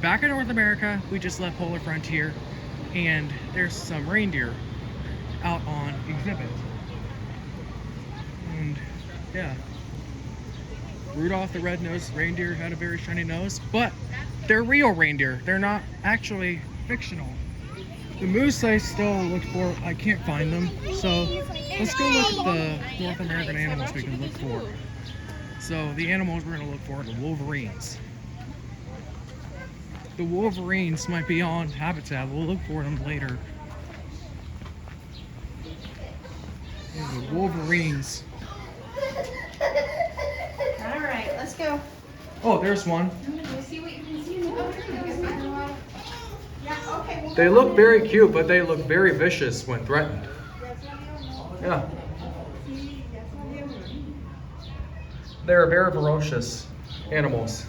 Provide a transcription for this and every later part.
back in North America, we just left Polar Frontier, and there's some reindeer out on exhibit. And yeah, Rudolph the red-nosed reindeer had a very shiny nose, but they're real reindeer. They're not actually fictional. The moose I still look for, I can't find them. So let's go look at the North American animals we can look for. So the animals we're gonna look for are the wolverines. The wolverines might be on habitat. We'll look for them later. And the wolverines. All right, let's go. Oh, there's one. See what you can see in the boat. Yeah, okay. They look very cute, but they look very vicious when threatened. Yeah. They're very ferocious animals.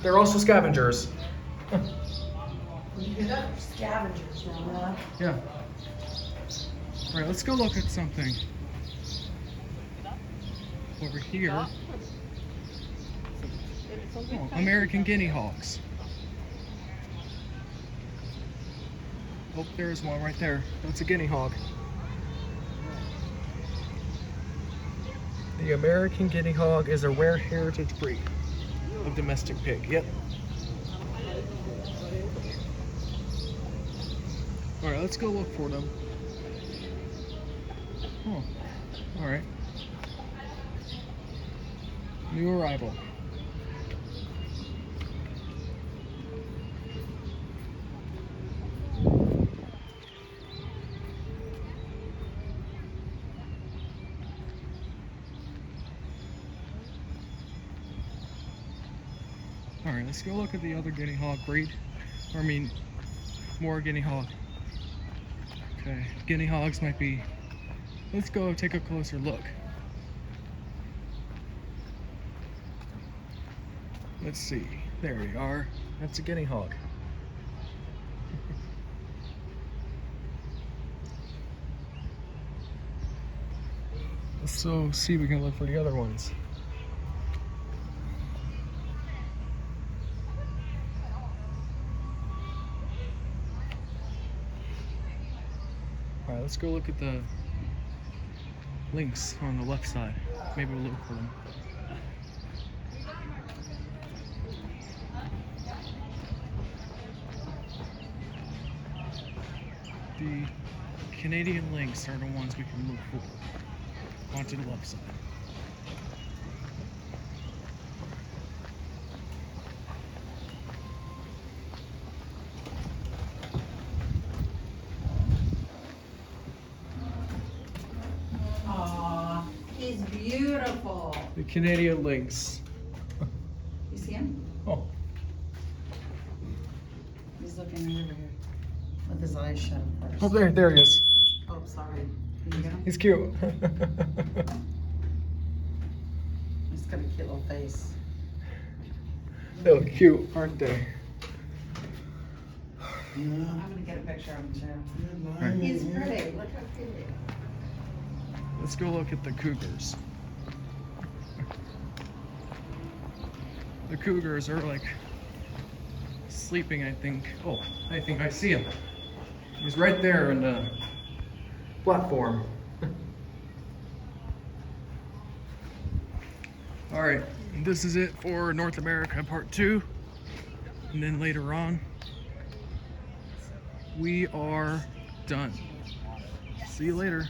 They're also scavengers. Scavengers now, Yeah. All right, let's go look at something over here. Oh, American guinea hogs. Oh, there's one right there. That's a guinea hog. The American guinea hog is a rare heritage breed of domestic pig. Yep. All right, let's go look for them. Oh, all right. New arrival. All right, let's go look at the other guinea hog breed. Or I mean, more guinea hog. Okay, guinea hogs might be. Let's go take a closer look. Let's see. There we are. That's a guinea hog. So see if we can look for the other ones. All right, let's go look at the lynx on the left side. Maybe we'll look for them. The Canadian lynx are the ones we can look for. Onto the left side. Aw, he's beautiful. The Canadian lynx. You see him? Oh, He's looking right over here with his eyes shut first. oh, there he is. Oh, sorry. Can you get him? He's cute. He's got a cute little face. They look cute, aren't they? I'm gonna get a picture of him too. Right. He's pretty. Look how cute. Let's go look at the cougars. The cougars are like sleeping, I think. Oh, I think I see him. He's right there in the platform. All right, this is it for North America Part 2. And then later on, we are done. See you later.